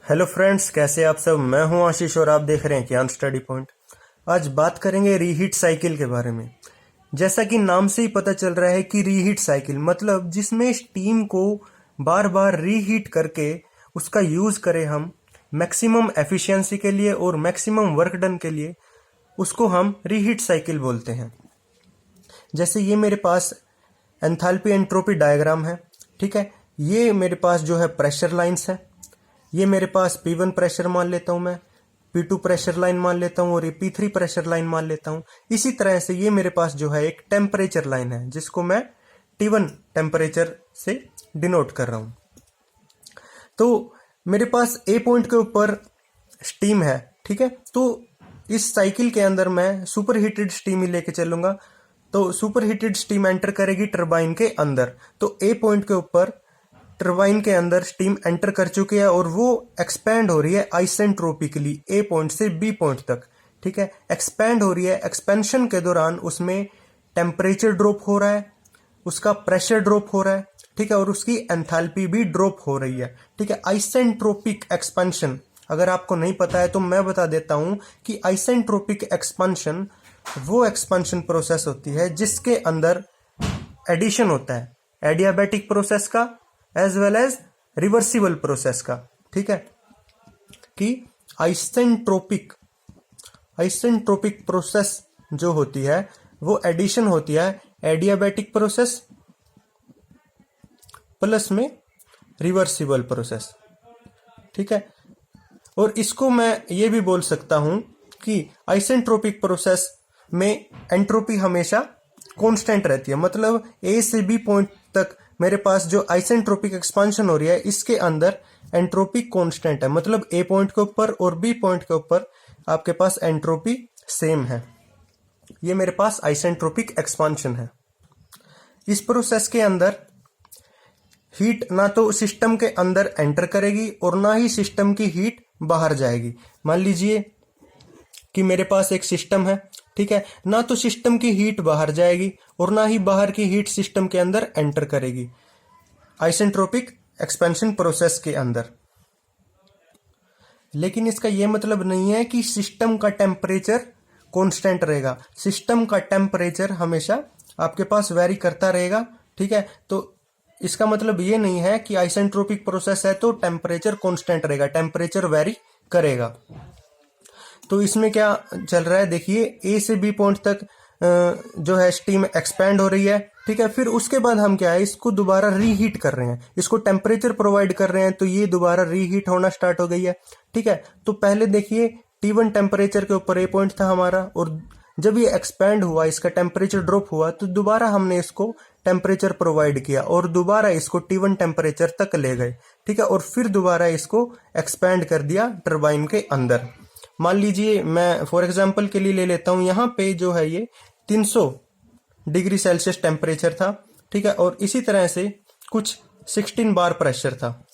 Hello friends, कैसे आप सब। मैं हूं आशीष और आप देख रहे हैं ज्ञान स्टडी पॉइंट। आज बात करेंगे रीहीट साइकिल के बारे में। जैसा कि नाम से ही पता चल रहा है कि रीहीट साइकिल मतलब जिसमें स्टीम को बार बार रीहीट करके उसका यूज करें हम मैक्सिमम एफिशिएंसी के लिए और मैक्सिमम वर्क डन के लिए, उसको हम रीहीट साइकिल बोलते हैं। जैसे ये मेरे पास एंथैल्पी एंट्रोपी डायग्राम है, ठीक है। ये मेरे पास जो है प्रेशर लाइंस है। ये मेरे पास P1 प्रेशर मान लेता हूं, मैं P2 प्रेशर लाइन मान लेता हूं और ये P3 प्रेशर लाइन मान लेता हूं। इसी तरह से ये मेरे पास जो है एक टेम्परेचर लाइन है जिसको मैं T1 टेम्परेचर से डिनोट कर रहा हूं। तो मेरे पास A पॉइंट के ऊपर स्टीम है, ठीक है। तो इस साइकिल के अंदर मैं सुपर हीटेड स्टीम ही लेके चलूंगा। तो सुपर हीटेड स्टीम एंटर करेगी टरबाइन के अंदर। तो A पॉइंट के ऊपर टरबाइन के अंदर स्टीम एंटर कर चुकी है और वो एक्सपैंड हो रही है आइसेंट्रोपिकली A पॉइंट से B पॉइंट तक, ठीक है। एक्सपैंड हो रही है। एक्सपेंशन के दौरान उसमें टेम्परेचर ड्रॉप हो रहा है, उसका प्रेशर ड्रॉप हो रहा है, ठीक है, और उसकी एंथैल्पी भी ड्रॉप हो रही है, ठीक है। आइसेंट्रोपिक एक्सपेंशन अगर आपको नहीं पता है तो मैं बता देता हूं कि आइसेंट्रोपिक एक्सपेंशन वो एक्सपेंशन प्रोसेस होती है जिसके अंदर एडिशन होता है, एडियाबैटिक प्रोसेस का as well as reversible process का, ठीक है। कि आइसेंट्रोपिक प्रोसेस जो होती है वो एडिशन होती है एडियाबैटिक प्रोसेस प्लस में रिवर्सिबल प्रोसेस, ठीक है। और इसको मैं ये भी बोल सकता हूं कि आइसेंट्रोपिक प्रोसेस में एंट्रोपी हमेशा कांस्टेंट रहती है। मतलब A से B पॉइंट तक मेरे पास जो आइसेंट्रोपिक एक्सपांशन हो रही है इसके अंदर एंट्रोपी कांस्टेंट है। मतलब A पॉइंट के ऊपर और B पॉइंट के ऊपर आपके पास एंट्रोपी सेम है। ये मेरे पास आइसेंट्रोपिक एक्सपांशन है। इस प्रोसेस के अंदर हीट ना तो सिस्टम के अंदर एंटर करेगी और ना ही सिस्टम की हीट बाहर जाएगी। मान लीजिए कि मेरे पास एक सिस्टम है, ठीक है। ना तो सिस्टम की हीट बाहर जाएगी और ना ही बाहर की हीट सिस्टम के अंदर एंटर करेगी आइसेंट्रोपिक एक्सपेंशन प्रोसेस के अंदर। लेकिन इसका यह मतलब नहीं है कि सिस्टम का टेम्परेचर कांस्टेंट रहेगा। सिस्टम का टेम्परेचर हमेशा आपके पास वेरी करता रहेगा, ठीक है। तो इसका मतलब ये नहीं है कि आइसेंट्रोपिक प्रोसेस है तो टेम्परेचर कांस्टेंट रहेगा, टेम्परेचर वेरी करेगा। तो इसमें क्या चल रहा है देखिए, A से B पॉइंट तक जो है स्टीम एक्सपैंड हो रही है, ठीक है। फिर उसके बाद हम क्या है, इसको दोबारा रीहीट कर रहे हैं, इसको टेम्परेचर प्रोवाइड कर रहे हैं, तो ये दोबारा रीहीट होना स्टार्ट हो गई है, ठीक है। तो पहले देखिए T1 टेम्परेचर के ऊपर A पॉइंट था हमारा और जब ये एक्सपैंड हुआ, इसका टेम्परेचर ड्रॉप हुआ, तो दोबारा हमने इसको टेम्परेचर प्रोवाइड किया और दोबारा इसको T1 टेम्परेचर तक ले गए, ठीक है। और फिर दोबारा इसको एक्सपैंड कर दिया टरबाइन के अंदर। मान लीजिए मैं फॉर एग्जांपल के लिए ले लेता हूं, यहां पे जो है ये 300 डिग्री सेल्सियस टेम्परेचर था, ठीक है। और इसी तरह से कुछ 16 बार प्रेशर था।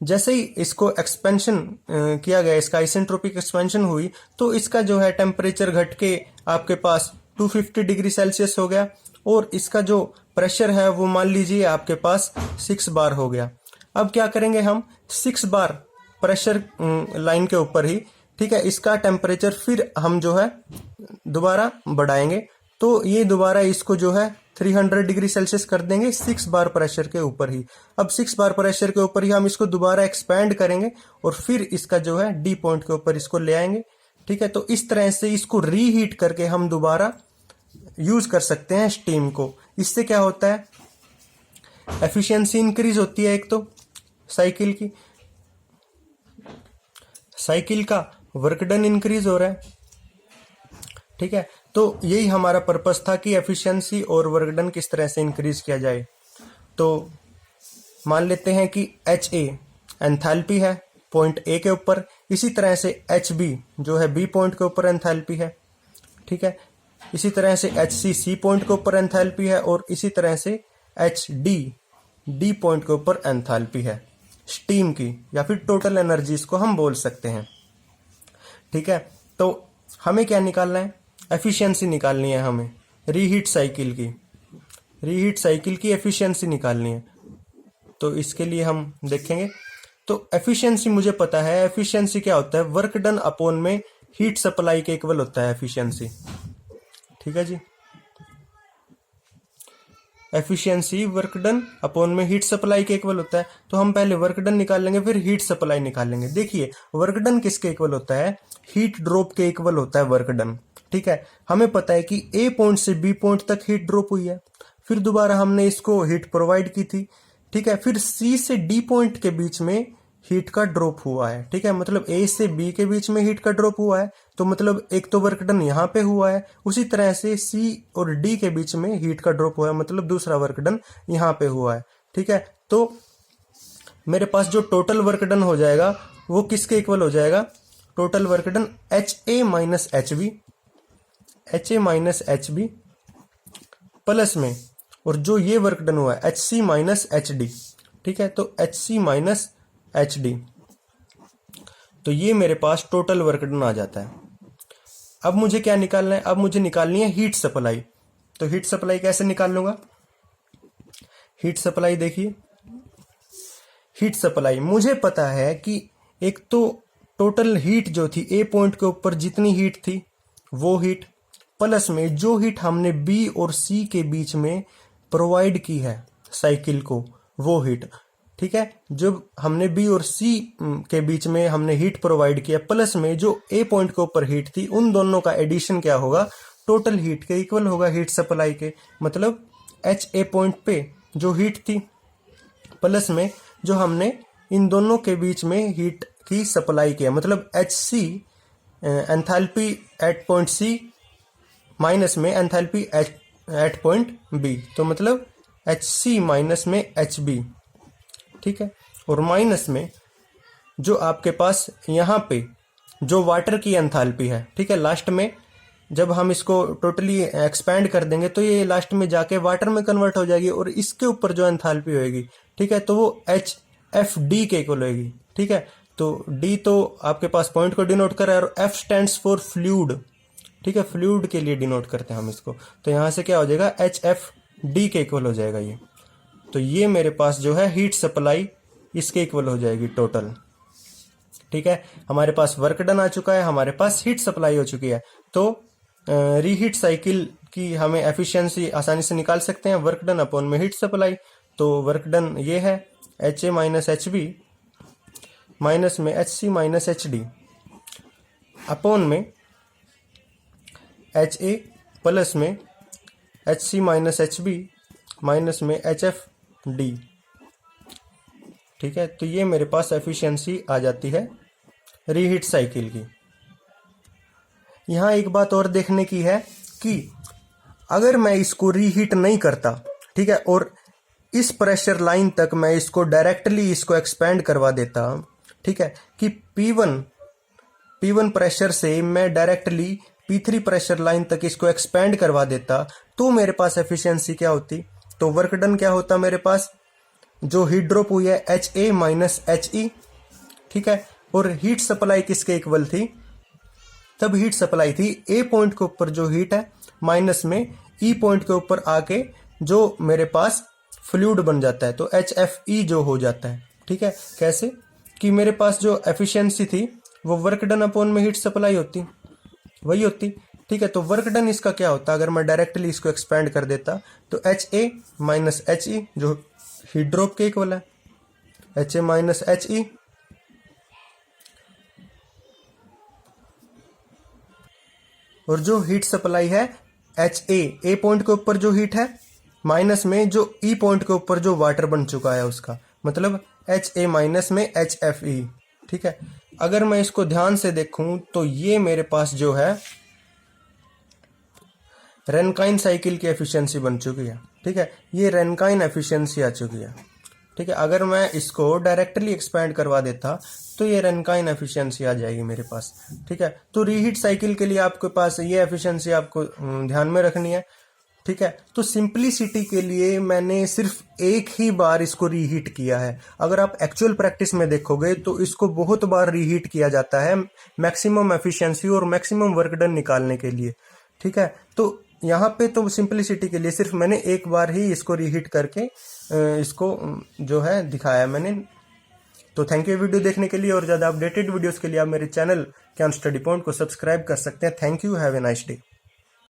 जैसे ही इसको एक्सपेंशन किया गया, इसका आइसेंट्रोपिक एक्सपेंशन हुई, तो इसका जो है टेम्परेचर घट के आपके पास 250 डिग्री सेल्सियस हो गया और इसका जो प्रेशर है वो मान लीजिए आपके पास 6 बार हो गया। अब क्या करेंगे हम, 6 बार प्रेशर लाइन के ऊपर ही, ठीक है, इसका टेम्परेचर फिर हम जो है दोबारा बढ़ाएंगे। तो ये दोबारा इसको जो है 300 डिग्री सेल्सियस कर देंगे 6 बार प्रेशर के ऊपर ही। अब 6 बार प्रेशर के ऊपर ही हम इसको दोबारा एक्सपैंड करेंगे और फिर इसका जो है D पॉइंट के ऊपर इसको ले आएंगे, ठीक है। तो इस तरह से इसको रीहीट करके हम दोबारा यूज कर सकते हैं स्टीम को। इससे क्या होता है, एफिशिएंसी इंक्रीज होती है। एक तो साइकिल का वर्क डन इंक्रीज हो रहा है, ठीक है। तो यही हमारा पर्पस था कि एफिशिएंसी और वर्क डन किस तरह से इंक्रीज किया जाए। तो मान लेते हैं कि HA एंथैल्पी है पॉइंट A के ऊपर, इसी तरह से HB जो है B पॉइंट के ऊपर एंथैल्पी है, ठीक है। इसी तरह से HC C पॉइंट के ऊपर एंथैल्पी है और इसी तरह से HD D पॉइंट के ऊपर एंथैल्पी है स्टीम की, या फिर टोटल एनर्जी इसको हम बोल सकते हैं, ठीक है। तो हमें क्या निकालना है, एफिशिएंसी निकालनी है हमें रीहीट साइकिल की एफिशिएंसी निकालनी है। तो इसके लिए हम देखेंगे तो एफिशिएंसी मुझे पता है, एफिशिएंसी क्या होता है, वर्क डन अपॉन में हीट सप्लाई के इक्वल होता है एफिशिएंसी। ठीक है जी, एफिशिएंसी वर्क डन अपॉन में हीट सप्लाई के इक्वल होता है। तो हम पहले वर्क डन निकाल लेंगे, फिर हीट सप्लाई निकाल लेंगे। देखिए वर्क डन किसके इक्वल होता है, हीट ड्रॉप के इक्वल होता है वर्क डन। ठीक है, हमें पता है कि ए पॉइंट से बी पॉइंट तक हीट ड्रॉप हुई है, फिर दोबारा हमने इसको हीट प्रोवाइड की थी। ठीक है, फिर सी से डी पॉइंट के बीच में हीट का ड्रॉप हुआ है। ठीक है, मतलब ए से बी के बीच में हीट का ड्रॉप हुआ है, तो मतलब एक तो वर्क डन यहाँ पे हुआ है, उसी तरह से सी और डी के बीच में हीट का ड्रॉप हुआ है, मतलब दूसरा वर्क डन यहाँ पे हुआ है। ठीक है, तो मेरे पास जो टोटल वर्क डन हो जाएगा वो किसके इक्वल हो जाएगा, total work done H A minus H B, H A minus H B plus में, और जो ये वर्क डन हुआ है H C minus H D. ठीक है, तो H C minus H D, तो ये मेरे पास टोटल वर्क डन आ जाता है। अब मुझे क्या निकालना है, अब मुझे निकालनी है हीट सप्लाई। तो हीट सप्लाई कैसे निकाल लूंगा, हीट सप्लाई देखिए, हीट सप्लाई मुझे पता है कि एक तो टोटल हीट जो थी ए पॉइंट के ऊपर जितनी हीट थी वो हीट, प्लस में जो हीट हमने बी और सी के बीच में प्रोवाइड की है साइकिल को वो हीट। ठीक है, जब हमने बी और सी के बीच में हमने हीट प्रोवाइड किया, प्लस में जो ए पॉइंट के ऊपर हीट थी, उन दोनों का एडिशन क्या होगा, टोटल हीट के इक्वल होगा हीट सप्लाई के। मतलब एच ए पॉइंट पे जो हीट थी प्लस में जो हमने इन दोनों के बीच में हीट की सप्लाई किया, मतलब H C enthalpy at point C minus में एंथैल्पी एट पॉइंट बी, तो मतलब एच सी माइनस में एच बी। ठीक है, और माइनस में जो आपके पास यहाँ पे जो वाटर की एंथैल्पी है। ठीक है, लास्ट में जब हम इसको टोटली एक्सपैंड कर देंगे तो ये लास्ट में जाके वाटर में कन्वर्ट हो जाएगी, और इसके ऊपर जो एंथैल्पी होएगी, ठीक है, तो वो एच एफ डी के इक्वल होएगी। ठीक है, तो डी तो आपके पास पॉइंट को डिनोट कर रहा है, और एफ स्टैंड्स फॉर फ्लूइड। ठीक है, फ्लूइड के लिए डिनोट करते हैं हम इसको, तो यहां से क्या हो जाएगा, एच एफ डी के इक्वल हो जाएगा ये। तो ये मेरे पास जो है हीट सप्लाई इसके इक्वल हो जाएगी टोटल। ठीक है, हमारे पास वर्क डन आ चुका है, हमारे पास हीट सप्लाई हो चुकी है, तो रीहीट साइकिल की हमें एफिशिएंसी आसानी से निकाल सकते हैं, वर्क डन अपॉन में हीट सप्लाई। तो वर्क डन ये है H A minus H B minus में H C minus H D upon में एच ए प्लस में H C minus H B minus में एच एफ डी। ठीक है, तो ये मेरे पास एफिशिएंसी आ जाती है रीहीट साइकिल की। यहां एक बात और देखने की है कि अगर मैं इसको रीहीट नहीं करता, ठीक है, और इस प्रेशर लाइन तक मैं इसको डायरेक्टली इसको एक्सपेंड करवा देता, ठीक है, कि P1 प्रेशर से मैं डायरेक्टली P3 प्रेशर लाइन तक इसको एक्सपेंड करवा देता, तो मेरे पास एफिशिएंसी क्या होती, तो वर्क डन क्या होता मेरे पास, जो हीट ड्रॉप हुई है H A minus H E. ठीक है, और हीट सप्लाई किसके इक्वल थी, तब हीट सप्लाई थी ए पॉइंट के ऊपर जो हीट है माइनस में ई पॉइंट के ऊपर आके जो मेरे पास फ्लूइड बन जाता है, तो एच एफ ई जो हो जाता है। ठीक है, कैसे कि मेरे पास जो एफिशिएंसी थी वो वर्क डन अपॉन में हीट सप्लाई होती, वही होती। ठीक है, तो वर्क डन इसका क्या होता, अगर मैं डायरेक्टली इसको एक्सपेंड कर देता, तो H A minus H E जो हीट ड्रॉप के इक्वल है, H A minus H E, और जो हीट सप्लाई है एच ए पॉइंट के ऊपर जो हीट है माइनस में जो ई पॉइंट के ऊपर जो वाटर बन चुका है उसका, मतलब एच ए माइनस में एच एफ ई। ठीक है, अगर मैं इसको ध्यान से देखूं तो ये मेरे पास जो है रेनकाइन साइकिल की एफिशिएंसी बन चुकी है। ठीक है, ये रेनकाइन एफिशिएंसी आ चुकी है। ठीक है, अगर मैं इसको डायरेक्टली एक्सपैंड करवा देता तो ये रेनकाइन एफिशिएंसी आ जाएगी मेरे पास। ठीक है, तो रीहीट साइकिल के लिए आपके पास ये एफिशिएंसी आपको ध्यान में रखनी है। ठीक है, तो सिंपलिसिटी के लिए मैंने सिर्फ एक ही बार इसको रीहीट किया है। अगर आप एक्चुअल प्रैक्टिस में देखोगे तो इसको बहुत बार रीहीट किया जाता है मैक्सिमम एफिशिएंसी और मैक्सिमम वर्क डन निकालने के लिए। ठीक है, तो यहाँ पे तो सिंपलिसिटी के लिए सिर्फ मैंने एक बार ही इसको रीहीट करके इसको जो है दिखाया मैंने। तो थैंक यू वीडियो देखने के लिए, और ज़्यादा अपडेटेड वीडियोस के लिए आप मेरे चैनल ज्ञान स्टडी पॉइंट को सब्सक्राइब कर सकते हैं। Thank you, have a nice day.